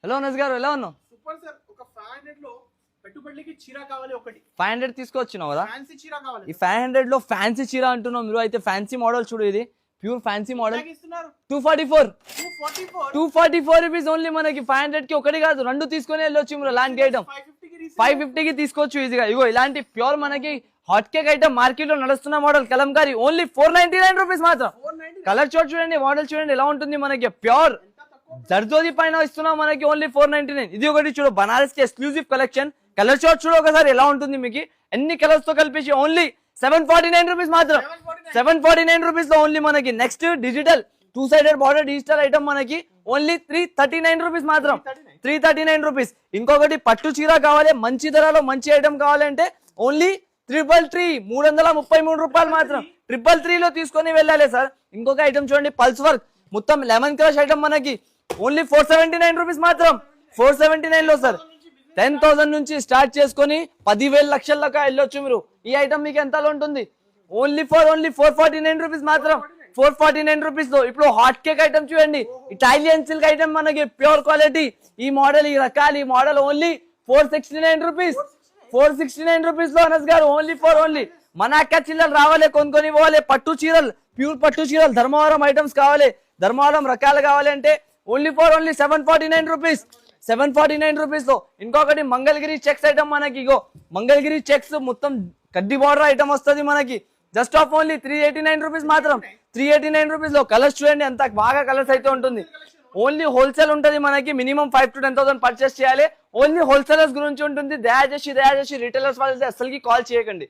Hello Anas గారు ఎలా ఉన్నావు? Super sir. ఒక 500 లో పెట్టుబడికి చీర కావాలి ఒకటి. 500 తీసుకొచ్చినావు కదా? ఫ్యాన్సీ చీర కావాలి. ఈ 500 లో ఫ్యాన్సీ చీర అంటున్నావు మీరు. అయితే ఫ్యాన్సీ మోడల్ చూడు, ఇది pure fancy model. 244 rupees only. మనకి 500 కి ఒకటి కాదు రెండు తీసుకొని వెళ్ళొచ్చు మీరు. ఇలాంటి ఐటమ్ 550 కి తీసుకోవచ్చు ఈజీగా. ఇగో ఇలాంటి ప్యూర్ మనకి హాట్ కేక్ ఐటమ్ మార్కెట్ లో నడుస్తున్న మోడల్ కలంకారీ ఓన్లీ 499 రూపీస్ మాత్రం. కలర్ చోట్ చూడండి, మోడల్ చూడండి ఎలా ఉంటుంది. మనకి ప్యూర్ జర్దోది పైన ఇస్తున్నాం మనకి ఓన్లీ 499. ఇది ఒకటి చూడు, బనారస్ కి ఎక్స్క్లూజివ్ కలెక్షన్. కలర్ చార్ట్ చూడు ఒకసారి ఎలా ఉంటుంది. మీకు ఎన్ని కలర్స్ తో కలిపి ఓన్లీ 749 రూపీస్ మాత్రం. 749 రూపీస్ లో ఓన్లీ మనకి. Next digital 2 sided border digital item మనకి ఓన్లీ 339 రూపీస్ మాత్రం. 339 రూపీస్. ఇంకొకటి పట్టు చీర కావాలి మంచి ధరలో మంచి ఐటమ్ కావాలంటే ఓన్లీ 333 రూపాయలు మాత్రం. 333 లో తీసుకొని వెళ్ళాలి సార్. ఇంకొక ఐటమ్ చూడండి, పల్స్ వర్క్ మొత్తం లెమన్ క్రష్ ఐటమ్ మనకి ఓన్లీ 479 రూపీస్ మాత్రం. 479 లో సార్ 10,000 నుంచి స్టార్ట్ చేసుకొని 10,000 లక్షల దాకా వెళ్ళొచ్చు మీరు. ఈ ఐటమ్ మీకు ఎంతలో ఉంటుంది? ఓన్లీ 449 రూపీస్ మాత్రం. 449 రూపీస్ లో ఇప్పుడు హాట్ కేక్ ఐటమ్ చూడండి, ఇటాలియన్ సిల్క్ ఐటమ్ మనకి ప్యూర్ క్వాలిటీ. ఈ మోడల్ ఈ రకాలు ఈ మోడల్ ఓన్లీ 469 రూపీస్. 469 రూపీస్ లో అనస్ గారు ఓన్లీ. మన అక్క చిల్లలు రావాలి, కొనుక్కొని పోవాలి. పట్టు చీరలు ప్యూర్ పట్టు చీరలు ధర్మవరం ఐటమ్స్ కావాలి, ధర్మవరం రకాలు కావాలి అంటే ఓన్లీ 749 రూపీస్. 749 రూపీస్ లో ఇంకొకటి మంగళగిరి చెక్స్ ఐటమ్ మనకి. ఇగో మంగళగిరి చెక్స్ మొత్తం కడ్డీ బార్డర్ ఐటమ్ వస్తుంది మనకి. జస్ట్ ఆఫ్ ఓన్లీ 389 రూపీస్ మాత్రం. 389 రూపీస్ లో కలర్స్ చూడండి ఎంత బాగా కలర్స్ అయితే ఉంటుంది. ఓన్లీ హోల్సేల్ ఉంటుంది మనకి. మినిమం 5 to 10,000 పర్చేస్ చేయాలి. ఓన్లీ హోల్సేలర్స్ గురించి ఉంటుంది. దయచేసి రిటైలర్స్ వాళ్ళకి అసలుకి కాల్ చేయకండి.